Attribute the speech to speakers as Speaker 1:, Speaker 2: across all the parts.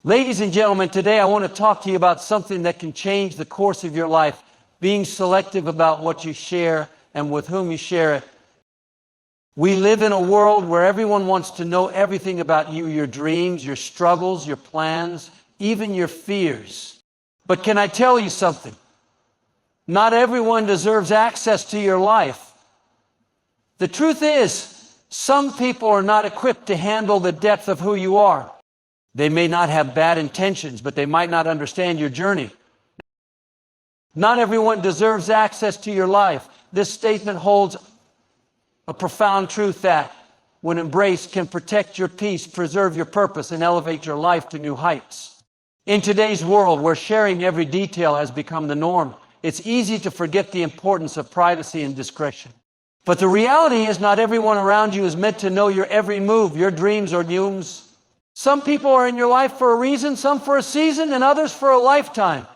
Speaker 1: Ladies and gentlemen, today I want to talk to you about something that can change the course of your life, being selective about what you share and with whom you share it. We live in a world where everyone wants to know everything about you, your dreams, your struggles, your plans, even your fears. But can I tell you something? Not everyone deserves access to your life. The truth is, some people are not equipped to handle the depth of who you are. They may not have bad intentions, but they might not understand your journey. Not everyone deserves access to your life. This statement holds a profound truth that, when embraced, can protect your peace, preserve your purpose, and elevate your life to new heights. In today's world, where sharing every detail has become the norm, it's easy to forget the importance of privacy and discretion. But the reality is, not everyone around you is meant to know your every move, your dreams or dooms. Some people are in your life for a reason, some for a season, and others for a lifetime.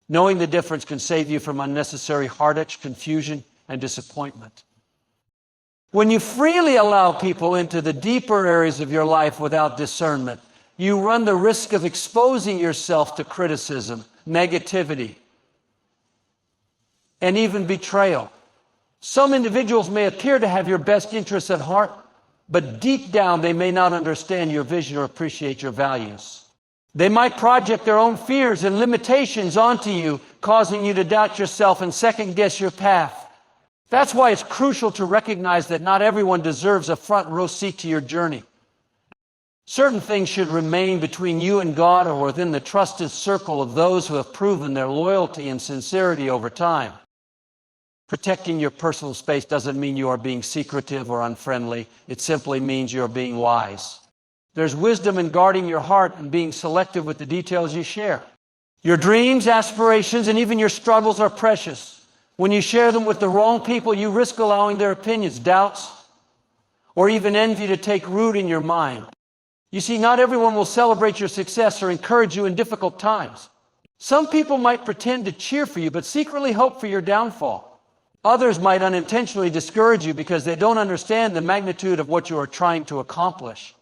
Speaker 1: Knowing the difference can save you from unnecessary heartache, confusion, and disappointment. When you freely allow people into the deeper areas of your life without discernment, you run the risk of exposing yourself to criticism, negativity, and even betrayal. Some individuals may appear to have your best interests at heart, but deep down they may not understand your vision or appreciate your values. They might project their own fears and limitations onto you, causing you to doubt yourself and second-guess your path. That's why it's crucial to recognize that not everyone deserves a front-row seat to your journey. Certain things should remain between you and God or within the trusted circle of those who have proven their loyalty and sincerity over time. Protecting your personal space doesn't mean you are being secretive or unfriendly. It simply means you are being wise. There's wisdom in guarding your heart and being selective with the details you share. Your dreams, aspirations, and even your struggles are precious. When you share them with the wrong people, you risk allowing their opinions, doubts, or even envy to take root in your mind. You see, not everyone will celebrate your success or encourage you in difficult times. Some people might pretend to cheer for you, but secretly hope for your downfall. Others might unintentionally discourage you because they don't understand the magnitude of what you are trying to accomplish.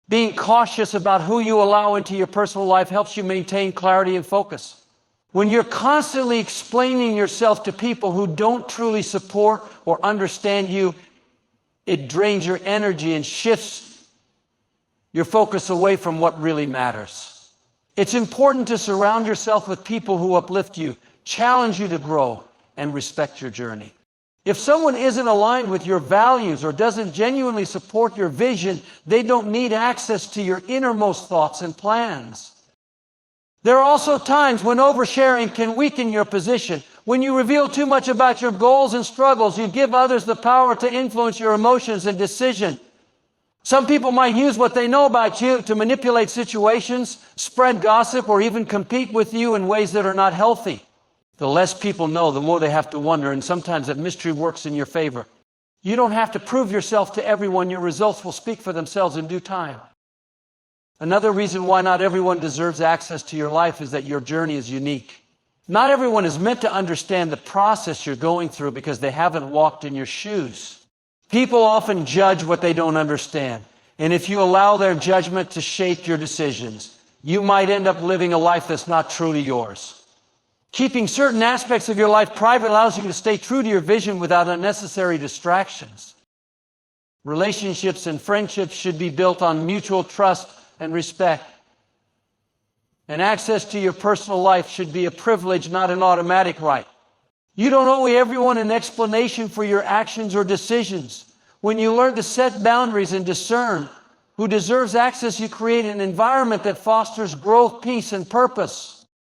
Speaker 1: Being cautious about who you allow into your personal life helps you maintain clarity and focus. When you're constantly explaining yourself to people who don't truly support or understand you, it drains your energy and shifts your focus away from what really matters. It's important to surround yourself with people who uplift you, challenge you to grow, and respect your journey. If someone isn't aligned with your values or doesn't genuinely support your vision, they don't need access to your innermost thoughts and plans. There are also times when oversharing can weaken your position. When you reveal too much about your goals and struggles, you give others the power to influence your emotions and decisions. Some people might use what they know about you to manipulate situations, spread gossip, or even compete with you in ways that are not healthy. The less people know, the more they have to wonder, and sometimes that mystery works in your favor. You don't have to prove yourself to everyone. Your results will speak for themselves in due time. Another reason why not everyone deserves access to your life is that your journey is unique. Not everyone is meant to understand the process you're going through because they haven't walked in your shoes. People often judge what they don't understand, and if you allow their judgment to shape your decisions, you might end up living a life that's not truly yours. Keeping certain aspects of your life private allows you to stay true to your vision without unnecessary distractions. Relationships and friendships should be built on mutual trust and respect. And access to your personal life should be a privilege, not an automatic right. You don't owe everyone an explanation for your actions or decisions. When you learn to set boundaries and discern who deserves access, you create an environment that fosters growth, peace, and purpose.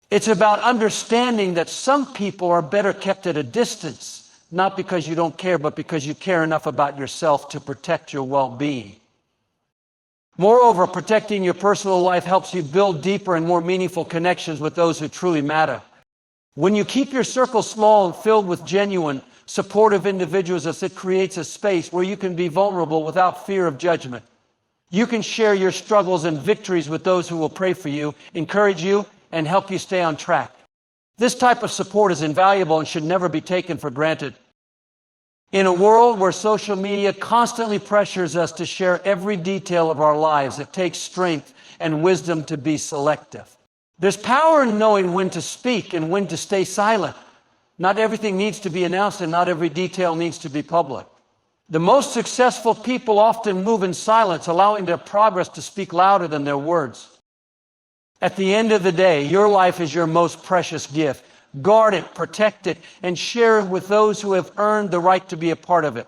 Speaker 1: It's about understanding that some people are better kept at a distance, not because you don't care, but because you care enough about yourself to protect your well-being. Moreover, protecting your personal life helps you build deeper and more meaningful connections with those who truly matter. When you keep your circle small and filled with genuine, supportive individuals, it creates a space where you can be vulnerable without fear of judgment. You can share your struggles and victories with those who will pray for you, encourage you, and help you stay on track. This type of support is invaluable and should never be taken for granted. In a world where social media constantly pressures us to share every detail of our lives, it takes strength and wisdom to be selective. There's power in knowing when to speak and when to stay silent. Not everything needs to be announced and not every detail needs to be public. The most successful people often move in silence, allowing their progress to speak louder than their words. At the end of the day, your life is your most precious gift. Guard it, protect it, and share it with those who have earned the right to be a part of it.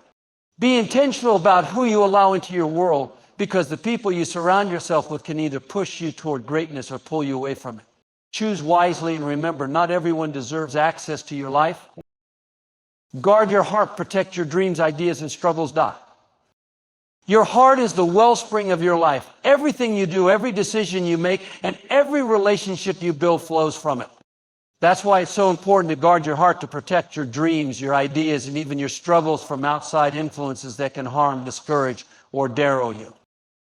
Speaker 1: Be intentional about who you allow into your world, because the people you surround yourself with can either push you toward greatness or pull you away from it. Choose wisely and remember, not everyone deserves access to your life. Guard your heart, protect your dreams, ideas, and struggles. Your heart is the wellspring of your life. Everything you do, every decision you make, and every relationship you build flows from it. That's why it's so important to guard your heart, to protect your dreams, your ideas, and even your struggles from outside influences that can harm, discourage, or derail you.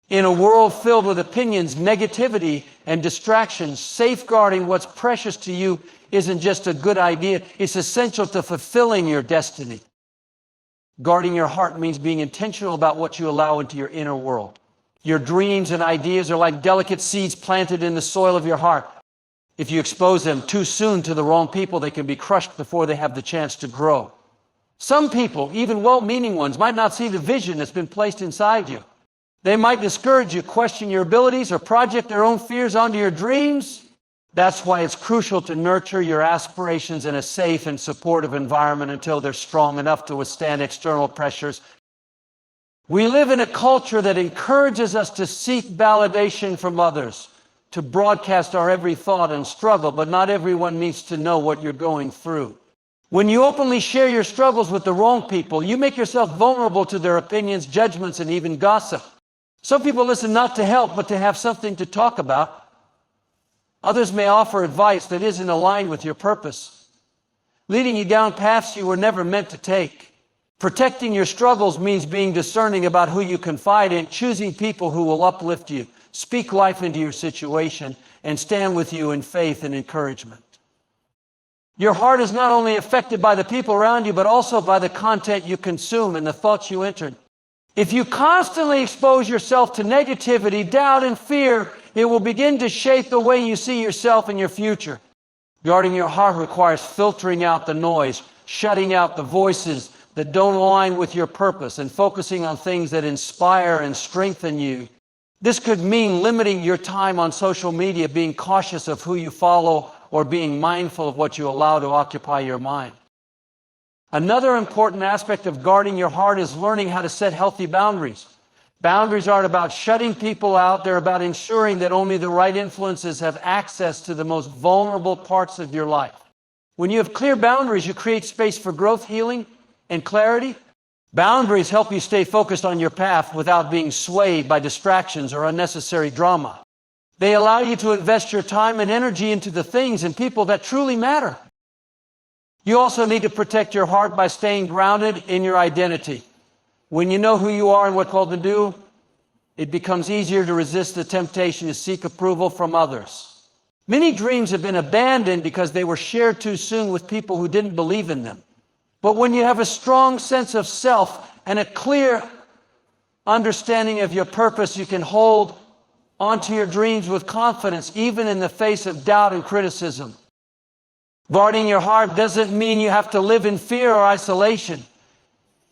Speaker 1: In a world filled with opinions, negativity, and distractions, safeguarding what's precious to you isn't just a good idea, it's essential to fulfilling your destiny. Guarding your heart means being intentional about what you allow into your inner world. Your dreams and ideas are like delicate seeds planted in the soil of your heart. If you expose them too soon to the wrong people, they can be crushed before they have the chance to grow. Some people, even well-meaning ones, might not see the vision that's been placed inside you. They might discourage you, question your abilities, or project their own fears onto your dreams. That's why it's crucial to nurture your aspirations in a safe and supportive environment until they're strong enough to withstand external pressures. We live in a culture that encourages us to seek validation from others, to broadcast our every thought and struggle, but not everyone needs to know what you're going through. When you openly share your struggles with the wrong people, you make yourself vulnerable to their opinions, judgments, and even gossip. Some people listen not to help, but to have something to talk about. Others may offer advice that isn't aligned with your purpose, leading you down paths you were never meant to take. Protecting your struggles means being discerning about who you confide in, choosing people who will uplift you, speak life into your situation, and stand with you in faith and encouragement. Your heart is not only affected by the people around you, but also by the content you consume and the thoughts you enter. If you constantly expose yourself to negativity, doubt, and fear, it will begin to shape the way you see yourself and your future. Guarding your heart requires filtering out the noise, shutting out the voices that don't align with your purpose, and focusing on things that inspire and strengthen you. This could mean limiting your time on social media, being cautious of who you follow, or being mindful of what you allow to occupy your mind. Another important aspect of guarding your heart is learning how to set healthy boundaries. Boundaries aren't about shutting people out, they're about ensuring that only the right influences have access to the most vulnerable parts of your life. When you have clear boundaries, you create space for growth, healing, and clarity. Boundaries help you stay focused on your path without being swayed by distractions or unnecessary drama. They allow you to invest your time and energy into the things and people that truly matter. You also need to protect your heart by staying grounded in your identity. When you know who you are and what you're called to do, it becomes easier to resist the temptation to seek approval from others. Many dreams have been abandoned because they were shared too soon with people who didn't believe in them. But when you have a strong sense of self and a clear understanding of your purpose, you can hold onto your dreams with confidence, even in the face of doubt and criticism. Guarding your heart doesn't mean you have to live in fear or isolation.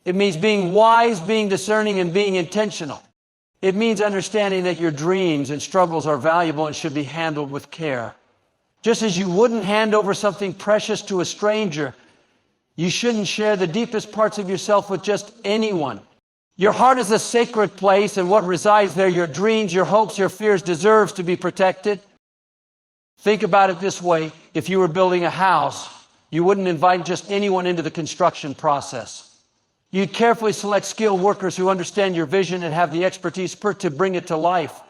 Speaker 1: It means being wise, being discerning, and being intentional. It means understanding that your dreams and struggles are valuable and should be handled with care. Just as you wouldn't hand over something precious to a stranger, you shouldn't share the deepest parts of yourself with just anyone. Your heart is a sacred place, and what resides there, your dreams, your hopes, your fears, deserves to be protected. Think about it this way. If you were building a house, you wouldn't invite just anyone into the construction process. You'd carefully select skilled workers who understand your vision and have the expertise to bring it to life.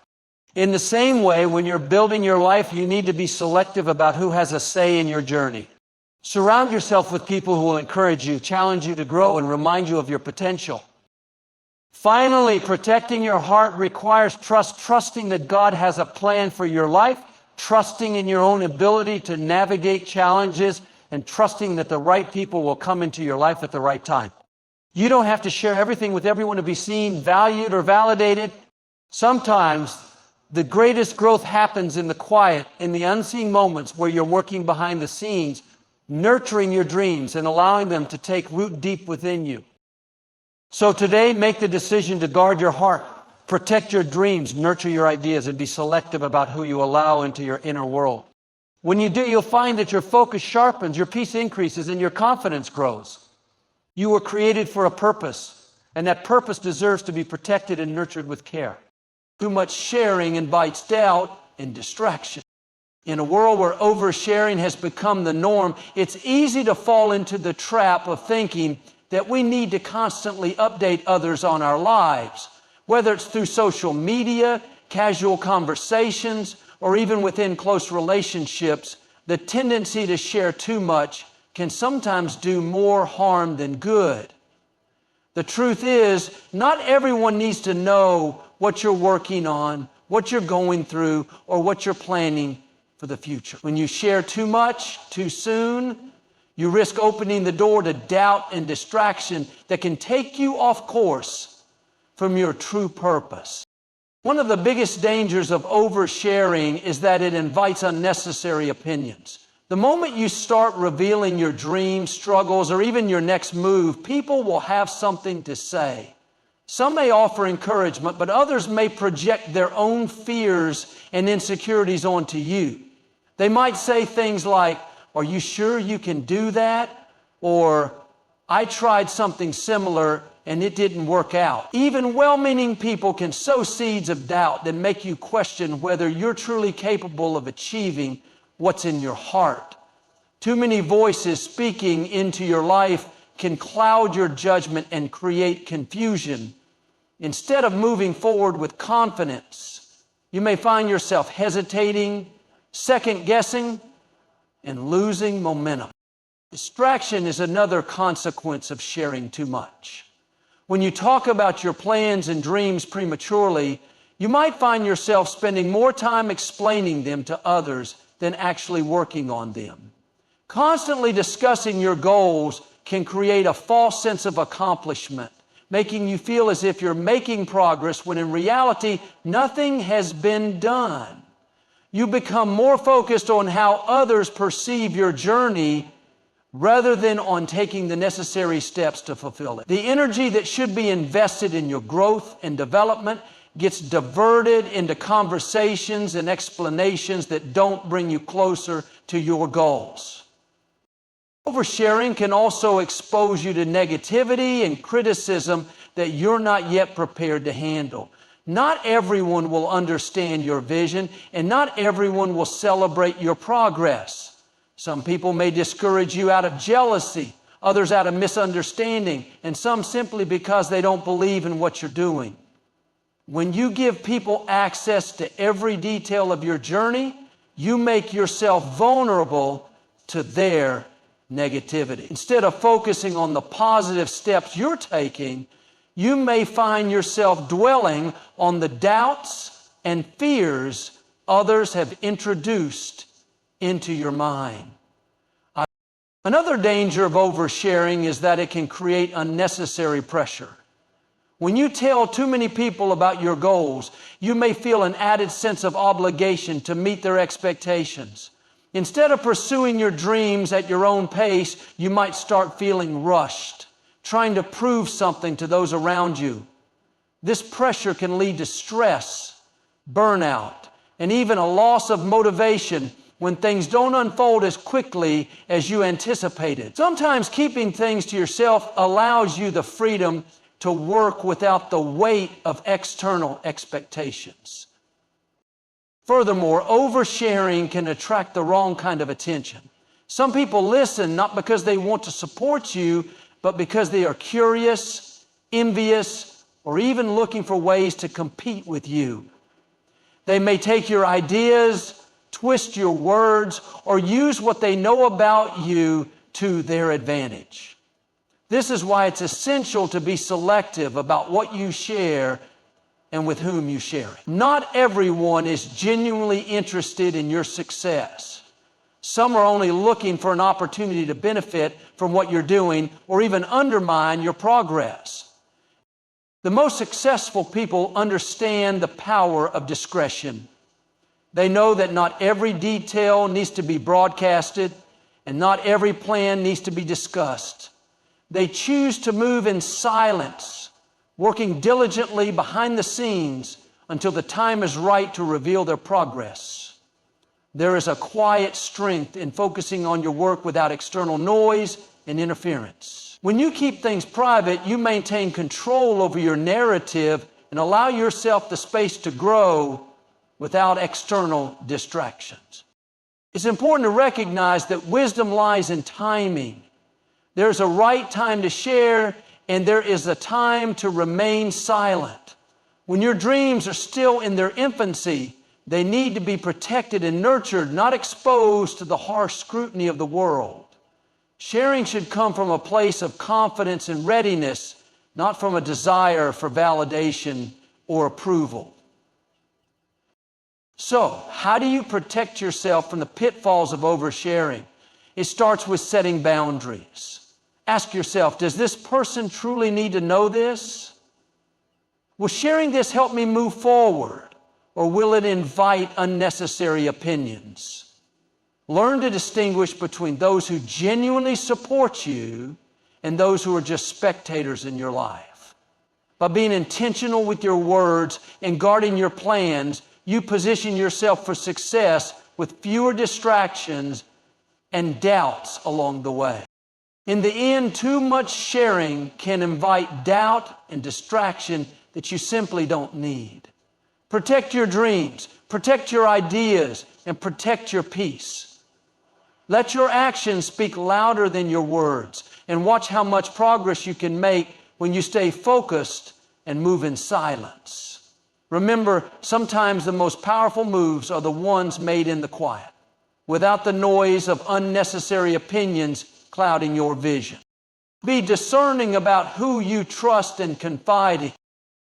Speaker 1: In the same way, when you're building your life, you need to be selective about who has a say in your journey. Surround yourself with people who will encourage you, challenge you to grow, and remind you of your potential. Finally, protecting your heart requires trust, trusting that God has a plan for your life, trusting in your own ability to navigate challenges, and trusting that the right people will come into your life at the right time. You don't have to share everything with everyone to be seen, valued, or validated. Sometimes the greatest growth happens in the quiet, in the unseen moments where you're working behind the scenes, nurturing your dreams and allowing them to take root deep within you. So today, make the decision to guard your heart, protect your dreams, nurture your ideas, and be selective about who you allow into your inner world. When you do, you'll find that your focus sharpens, your peace increases, and your confidence grows. You were created for a purpose, and that purpose deserves to be protected and nurtured with care. Too much sharing invites doubt and distraction. In a world where oversharing has become the norm, it's easy to fall into the trap of thinking that we need to constantly update others on our lives, whether it's through social media, casual conversations, or even within close relationships. The tendency to share too much can sometimes do more harm than good. The truth is, not everyone needs to know what you're working on, what you're going through, or what you're planning for the future. When you share too much, too soon, you risk opening the door to doubt and distraction that can take you off course from your true purpose. One of the biggest dangers of oversharing is that it invites unnecessary opinions. The moment you start revealing your dreams, struggles, or even your next move, people will have something to say. Some may offer encouragement, but others may project their own fears and insecurities onto you. They might say things like, "Are you sure you can do that?" Or, "I tried something similar and it didn't work out." Even well-meaning people can sow seeds of doubt that make you question whether you're truly capable of achieving what's in your heart. Too many voices speaking into your life can cloud your judgment and create confusion. Instead of moving forward with confidence, you may find yourself hesitating, second-guessing, and losing momentum. Distraction is another consequence of sharing too much. When you talk about your plans and dreams prematurely, you might find yourself spending more time explaining them to others than actually working on them. Constantly discussing your goals can create a false sense of accomplishment, making you feel as if you're making progress when in reality, nothing has been done. You become more focused on how others perceive your journey rather than on taking the necessary steps to fulfill it. The energy that should be invested in your growth and development gets diverted into conversations and explanations that don't bring you closer to your goals. Oversharing can also expose you to negativity and criticism that you're not yet prepared to handle. Not everyone will understand your vision, and not everyone will celebrate your progress. Some people may discourage you out of jealousy, others out of misunderstanding, and some simply because they don't believe in what you're doing. When you give people access to every detail of your journey, you make yourself vulnerable to their negativity. Instead of focusing on the positive steps you're taking, you may find yourself dwelling on the doubts and fears others have introduced into your mind. Another danger of oversharing is that it can create unnecessary pressure. When you tell too many people about your goals, you may feel an added sense of obligation to meet their expectations. Instead of pursuing your dreams at your own pace, you might start feeling rushed, trying to prove something to those around you. This pressure can lead to stress, burnout, and even a loss of motivation when things don't unfold as quickly as you anticipated. Sometimes keeping things to yourself allows you the freedom to work without the weight of external expectations. Furthermore, oversharing can attract the wrong kind of attention. Some people listen not because they want to support you, but because they are curious, envious, or even looking for ways to compete with you. They may take your ideas, twist your words, or use what they know about you to their advantage. This is why it's essential to be selective about what you share and with whom you share it. Not everyone is genuinely interested in your success. Some are only looking for an opportunity to benefit from what you're doing or even undermine your progress. The most successful people understand the power of discretion. They know that not every detail needs to be broadcasted and not every plan needs to be discussed. They choose to move in silence, working diligently behind the scenes until the time is right to reveal their progress. There is a quiet strength in focusing on your work without external noise and interference. When you keep things private, you maintain control over your narrative and allow yourself the space to grow without external distractions. It's important to recognize that wisdom lies in timing. There's a right time to share, and there is a time to remain silent. When your dreams are still in their infancy, they need to be protected and nurtured, not exposed to the harsh scrutiny of the world. Sharing should come from a place of confidence and readiness, not from a desire for validation or approval. So, how do you protect yourself from the pitfalls of oversharing? It starts with setting boundaries. Ask yourself, does this person truly need to know this? Will sharing this help me move forward, or will it invite unnecessary opinions? Learn to distinguish between those who genuinely support you and those who are just spectators in your life. By being intentional with your words and guarding your plans, you position yourself for success with fewer distractions and doubts along the way. In the end, too much sharing can invite doubt and distraction that you simply don't need. Protect your dreams, protect your ideas, and protect your peace. Let your actions speak louder than your words, and watch how much progress you can make when you stay focused and move in silence. Remember, sometimes the most powerful moves are the ones made in the quiet, without the noise of unnecessary opinions clouding your vision. Be discerning about who you trust and confide in.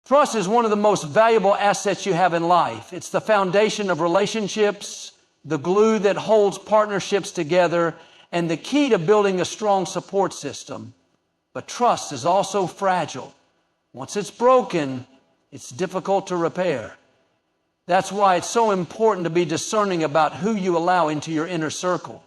Speaker 1: Trust is one of the most valuable assets you have in life. It's the foundation of relationships, the glue that holds partnerships together, and the key to building a strong support system. But trust is also fragile. Once it's broken, it's difficult to repair. That's why it's so important to be discerning about who you allow into your inner circle,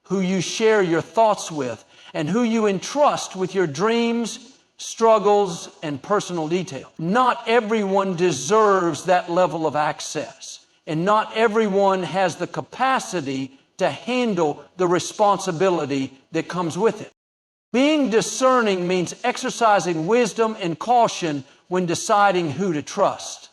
Speaker 1: who you share your thoughts with, and who you entrust with your dreams, struggles, and personal details. Not everyone deserves that level of access, and not everyone has the capacity to handle the responsibility that comes with it. Being discerning means exercising wisdom and caution when deciding who to trust.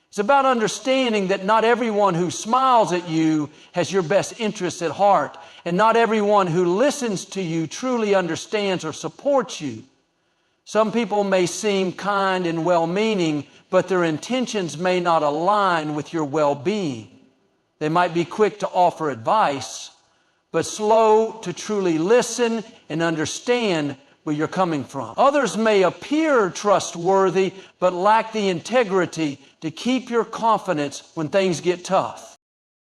Speaker 1: It's about understanding that not everyone who smiles at you has your best interests at heart, and not everyone who listens to you truly understands or supports you. Some people may seem kind and well-meaning, but their intentions may not align with your well-being. They might be quick to offer advice, but slow to truly listen and understand where you're coming from. Others may appear trustworthy, but lack the integrity to keep your confidence when things get tough.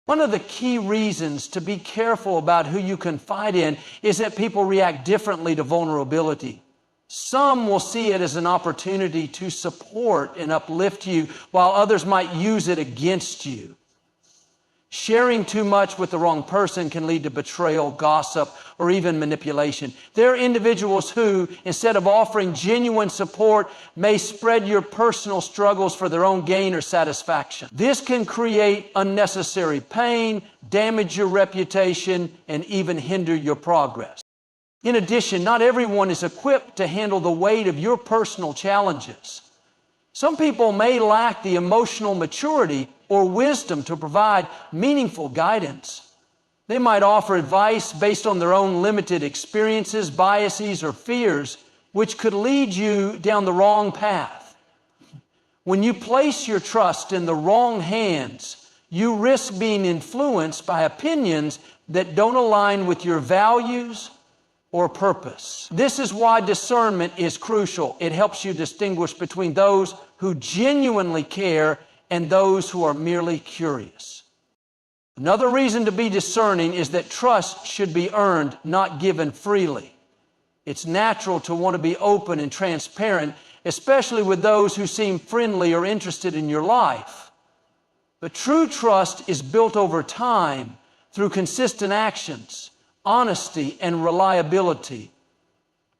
Speaker 1: One of the key reasons to be careful about who you confide in is that people react differently to vulnerability. Some will see it as an opportunity to support and uplift you, while others might use it against you. Sharing too much with the wrong person can lead to betrayal, gossip, or even manipulation. There are individuals who, instead of offering genuine support, may spread your personal struggles for their own gain or satisfaction. This can create unnecessary pain, damage your reputation, and even hinder your progress. In addition, not everyone is equipped to handle the weight of your personal challenges. Some people may lack the emotional maturity or wisdom to provide meaningful guidance. They might offer advice based on their own limited experiences, biases, or fears, which could lead you down the wrong path. When you place your trust in the wrong hands, you risk being influenced by opinions that don't align with your values or purpose. This is why discernment is crucial. It helps you distinguish between those who genuinely care and those who are merely curious. Another reason to be discerning is that trust should be earned, not given freely. It's natural to want to be open and transparent, especially with those who seem friendly or interested in your life. But true trust is built over time through consistent actions, honesty, and reliability.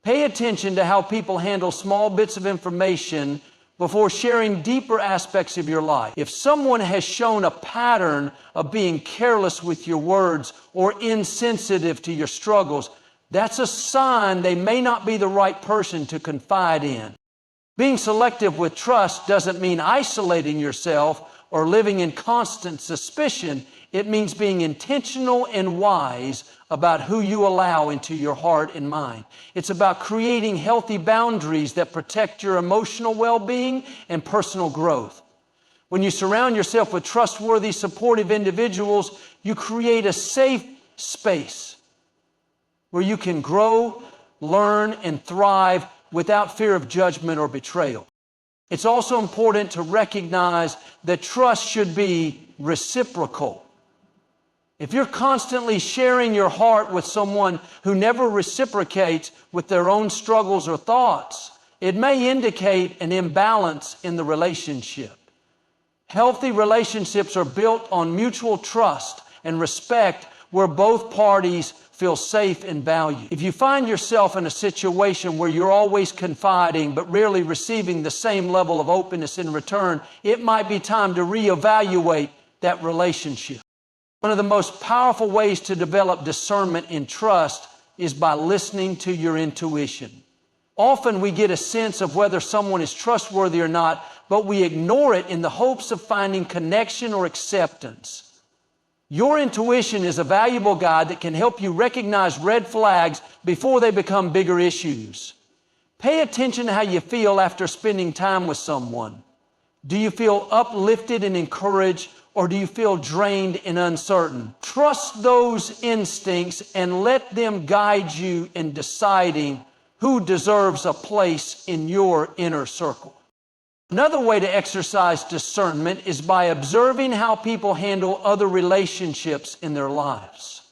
Speaker 1: Pay attention to how people handle small bits of information before sharing deeper aspects of your life. If someone has shown a pattern of being careless with your words or insensitive to your struggles, that's a sign they may not be the right person to confide in. Being selective with trust doesn't mean isolating yourself or living in constant suspicion. It means being intentional and wise about who you allow into your heart and mind. It's about creating healthy boundaries that protect your emotional well-being and personal growth. When you surround yourself with trustworthy, supportive individuals, you create a safe space where you can grow, learn, and thrive without fear of judgment or betrayal. It's also important to recognize that trust should be reciprocal. If you're constantly sharing your heart with someone who never reciprocates with their own struggles or thoughts, it may indicate an imbalance in the relationship. Healthy relationships are built on mutual trust and respect where both parties feel safe and valued. If you find yourself in a situation where you're always confiding but rarely receiving the same level of openness in return, it might be time to reevaluate that relationship. One of the most powerful ways to develop discernment and trust is by listening to your intuition. Often we get a sense of whether someone is trustworthy or not, but we ignore it in the hopes of finding connection or acceptance. Your intuition is a valuable guide that can help you recognize red flags before they become bigger issues. Pay attention to how you feel after spending time with someone. Do you feel uplifted and encouraged, or do you feel drained and uncertain? Trust those instincts and let them guide you in deciding who deserves a place in your inner circle. Another way to exercise discernment is by observing how people handle other relationships in their lives.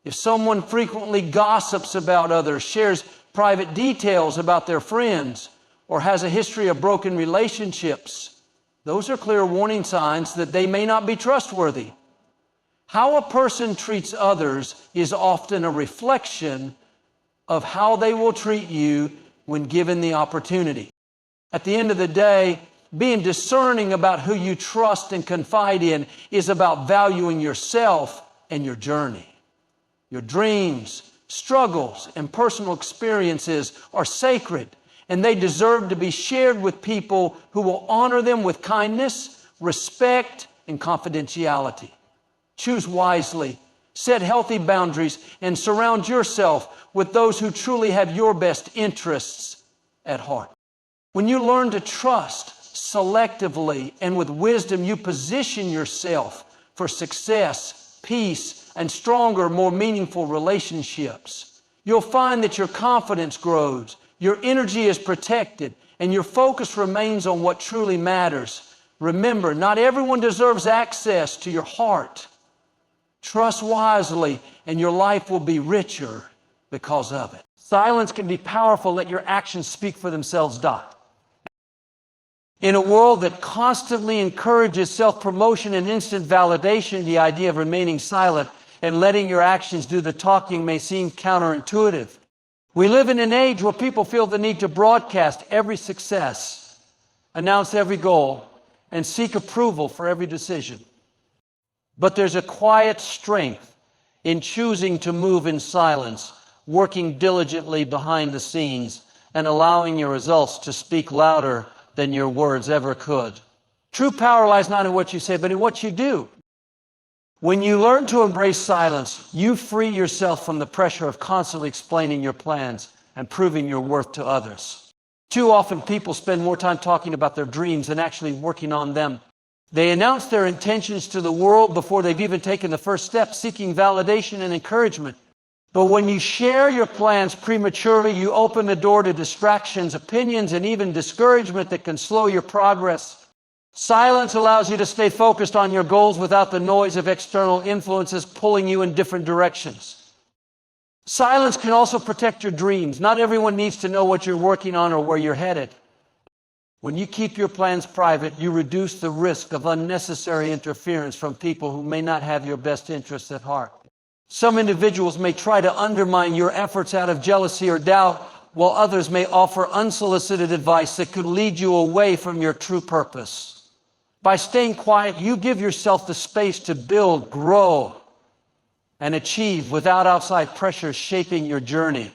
Speaker 1: If someone frequently gossips about others, shares private details about their friends, or has a history of broken relationships, those are clear warning signs that they may not be trustworthy. How a person treats others is often a reflection of how they will treat you when given the opportunity. At the end of the day, being discerning about who you trust and confide in is about valuing yourself and your journey. Your dreams, struggles, and personal experiences are sacred, and they deserve to be shared with people who will honor them with kindness, respect, and confidentiality. Choose wisely, set healthy boundaries, and surround yourself with those who truly have your best interests at heart. When you learn to trust selectively and with wisdom, you position yourself for success, peace, and stronger, more meaningful relationships. You'll find that your confidence grows, your energy is protected, and your focus remains on what truly matters. Remember, not everyone deserves access to your heart. Trust wisely, and your life will be richer because of it. Silence can be powerful. Let your actions speak for themselves. In a world that constantly encourages self-promotion and instant validation, the idea of remaining silent and letting your actions do the talking may seem counterintuitive. We live in an age where people feel the need to broadcast every success, announce every goal, and seek approval for every decision. But there's a quiet strength in choosing to move in silence, working diligently behind the scenes, and allowing your results to speak louder than your words ever could. True power lies not in what you say, but in what you do. When you learn to embrace silence, you free yourself from the pressure of constantly explaining your plans and proving your worth to others. Too often, people spend more time talking about their dreams than actually working on them. They announce their intentions to the world before they've even taken the first step, seeking validation and encouragement. But when you share your plans prematurely, you open the door to distractions, opinions, and even discouragement that can slow your progress. Silence allows you to stay focused on your goals without the noise of external influences pulling you in different directions. Silence can also protect your dreams. Not everyone needs to know what you're working on or where you're headed. When you keep your plans private, you reduce the risk of unnecessary interference from people who may not have your best interests at heart. Some individuals may try to undermine your efforts out of jealousy or doubt, while others may offer unsolicited advice that could lead you away from your true purpose. By staying quiet, you give yourself the space to build, grow, and achieve without outside pressure shaping your journey.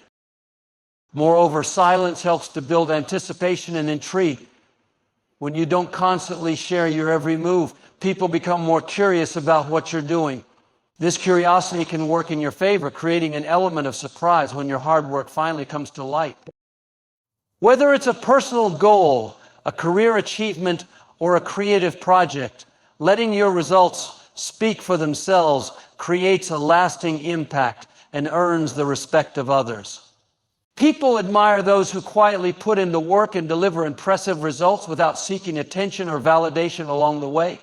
Speaker 1: Moreover, silence helps to build anticipation and intrigue. When you don't constantly share your every move, people become more curious about what you're doing. This curiosity can work in your favor, creating an element of surprise when your hard work finally comes to light. Whether it's a personal goal, a career achievement, or a creative project, letting your results speak for themselves creates a lasting impact and earns the respect of others. People admire those who quietly put in the work and deliver impressive results without seeking attention or validation along the way.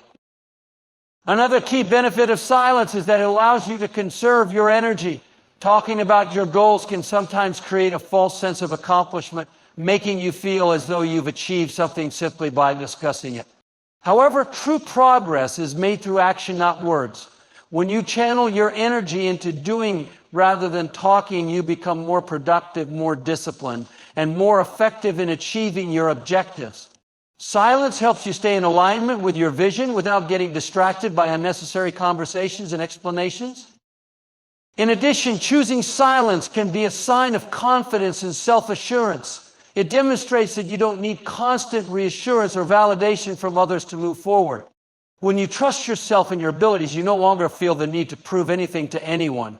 Speaker 1: Another key benefit of silence is that it allows you to conserve your energy. Talking about your goals can sometimes create a false sense of accomplishment, making you feel as though you've achieved something simply by discussing it. However, true progress is made through action, not words. When you channel your energy into doing rather than talking, you become more productive, more disciplined, and more effective in achieving your objectives. Silence helps you stay in alignment with your vision without getting distracted by unnecessary conversations and explanations. In addition, choosing silence can be a sign of confidence and self-assurance. It demonstrates that you don't need constant reassurance or validation from others to move forward. When you trust yourself and your abilities, you no longer feel the need to prove anything to anyone.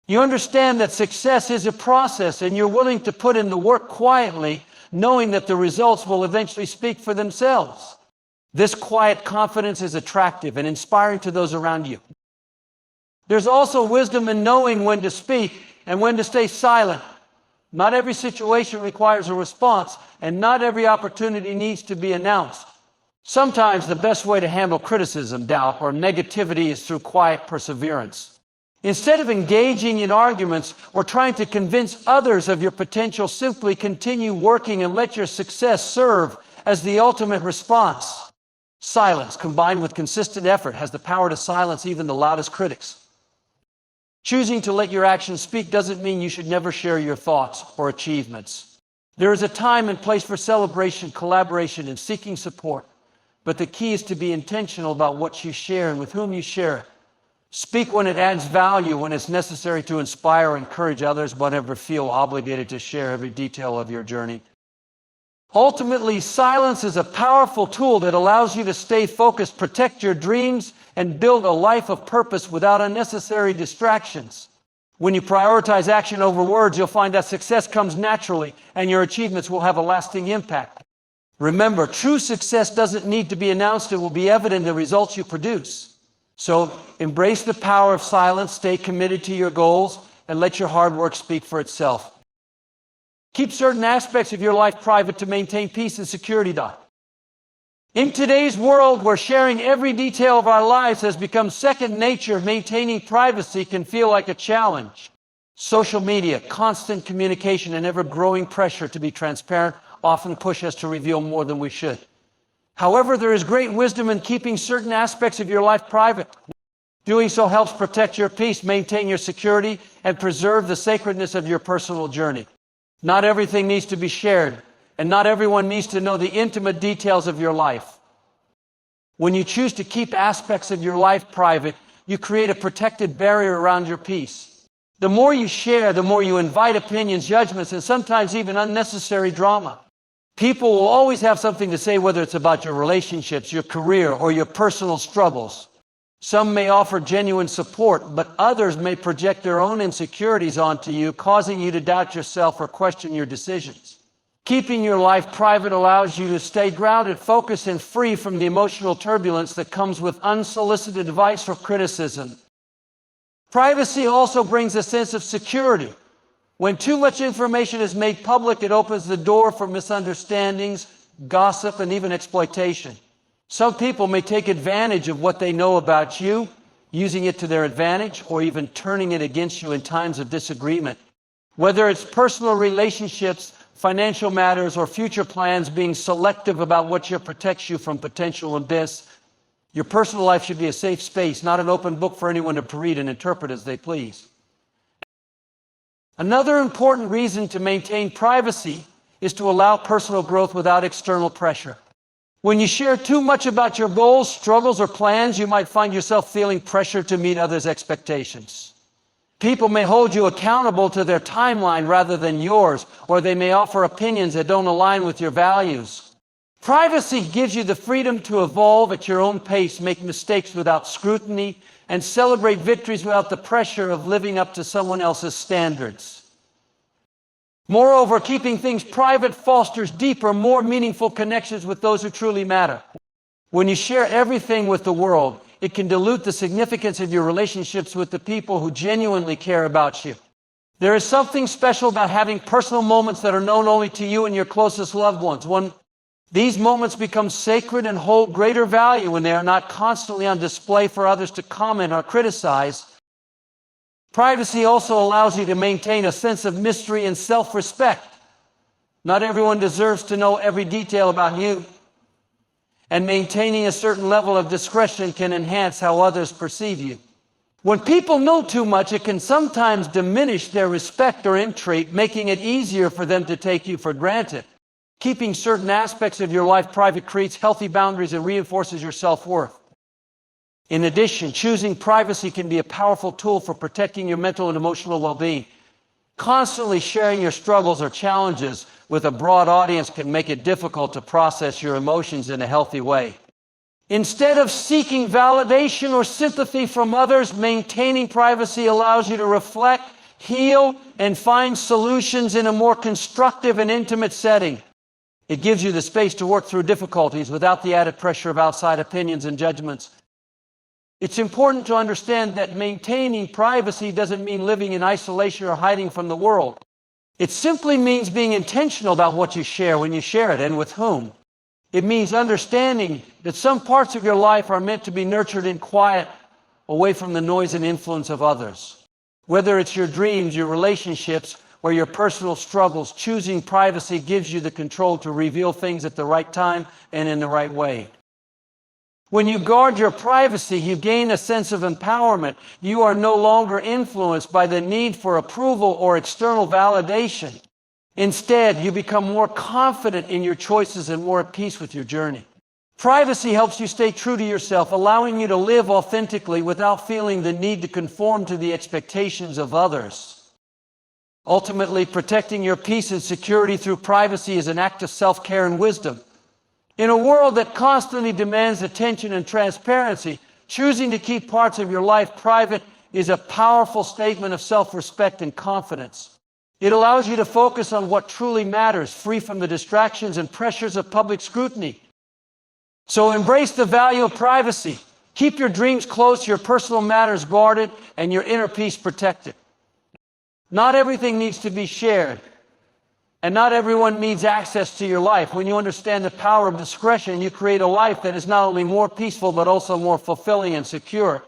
Speaker 1: You understand that success is a process, and you're willing to put in the work quietly, knowing that the results will eventually speak for themselves. This quiet confidence is attractive and inspiring to those around you. There's also wisdom in knowing when to speak and when to stay silent. Not every situation requires a response, and not every opportunity needs to be announced. Sometimes the best way to handle criticism, doubt, or negativity is through quiet perseverance. Instead of engaging in arguments or trying to convince others of your potential, simply continue working and let your success serve as the ultimate response. Silence, combined with consistent effort, has the power to silence even the loudest critics. Choosing to let your actions speak doesn't mean you should never share your thoughts or achievements. There is a time and place for celebration, collaboration, and seeking support. But the key is to be intentional about what you share and with whom you share it. Speak when it adds value, when it's necessary to inspire or encourage others, but never feel obligated to share every detail of your journey. Ultimately, silence is a powerful tool that allows you to stay focused, protect your dreams, and build a life of purpose without unnecessary distractions. When you prioritize action over words, you'll find that success comes naturally, and your achievements will have a lasting impact. Remember, true success doesn't need to be announced. It will be evident in the results you produce. So embrace the power of silence, stay committed to your goals, and let your hard work speak for itself. Keep certain aspects of your life private to maintain peace and security. In today's world where sharing every detail of our lives has become second nature, maintaining privacy can feel like a challenge. Social media, constant communication, and ever-growing pressure to be transparent often push us to reveal more than we should. However, there is great wisdom in keeping certain aspects of your life private. Doing so helps protect your peace, maintain your security, and preserve the sacredness of your personal journey. Not everything needs to be shared, and not everyone needs to know the intimate details of your life. When you choose to keep aspects of your life private, you create a protected barrier around your peace. The more you share, the more you invite opinions, judgments, and sometimes even unnecessary drama. People will always have something to say, whether it's about your relationships, your career, or your personal struggles. Some may offer genuine support, but others may project their own insecurities onto you, causing you to doubt yourself or question your decisions. Keeping your life private allows you to stay grounded, focused, and free from the emotional turbulence that comes with unsolicited advice or criticism. Privacy also brings a sense of security. When too much information is made public, it opens the door for misunderstandings, gossip, and even exploitation. Some people may take advantage of what they know about you, using it to their advantage, or even turning it against you in times of disagreement. Whether it's personal relationships, financial matters, or future plans, being selective about what protects you from potential abyss, your personal life should be a safe space, not an open book for anyone to read and interpret as they please. Another important reason to maintain privacy is to allow personal growth without external pressure. When you share too much about your goals, struggles, or plans, you might find yourself feeling pressure to meet others' expectations. People may hold you accountable to their timeline rather than yours, or they may offer opinions that don't align with your values. Privacy gives you the freedom to evolve at your own pace, make mistakes without scrutiny, and celebrate victories without the pressure of living up to someone else's standards. Moreover, keeping things private fosters deeper, more meaningful connections with those who truly matter. When you share everything with the world, it can dilute the significance of your relationships with the people who genuinely care about you. There is something special about having personal moments that are known only to you and your closest loved ones. These moments become sacred and hold greater value when they are not constantly on display for others to comment or criticize. Privacy also allows you to maintain a sense of mystery and self-respect. Not everyone deserves to know every detail about you, and maintaining a certain level of discretion can enhance how others perceive you. When people know too much, it can sometimes diminish their respect or intrigue, making it easier for them to take you for granted. Keeping certain aspects of your life private creates healthy boundaries and reinforces your self-worth. In addition, choosing privacy can be a powerful tool for protecting your mental and emotional well-being. Constantly sharing your struggles or challenges with a broad audience can make it difficult to process your emotions in a healthy way. Instead of seeking validation or sympathy from others, maintaining privacy allows you to reflect, heal, and find solutions in a more constructive and intimate setting. It gives you the space to work through difficulties without the added pressure of outside opinions and judgments. It's important to understand that maintaining privacy doesn't mean living in isolation or hiding from the world. It simply means being intentional about what you share, when you share it, and with whom. It means understanding that some parts of your life are meant to be nurtured in quiet, away from the noise and influence of others. Whether it's your dreams, your relationships, or your personal struggles, choosing privacy gives you the control to reveal things at the right time and in the right way. When you guard your privacy, you gain a sense of empowerment. You are no longer influenced by the need for approval or external validation. Instead, you become more confident in your choices and more at peace with your journey. Privacy helps you stay true to yourself, allowing you to live authentically without feeling the need to conform to the expectations of others. Ultimately, protecting your peace and security through privacy is an act of self-care and wisdom. In a world that constantly demands attention and transparency, choosing to keep parts of your life private is a powerful statement of self-respect and confidence. It allows you to focus on what truly matters, free from the distractions and pressures of public scrutiny. So embrace the value of privacy. Keep your dreams close, your personal matters guarded, and your inner peace protected. Not everything needs to be shared. And not everyone needs access to your life. When you understand the power of discretion, you create a life that is not only more peaceful, but also more fulfilling and secure.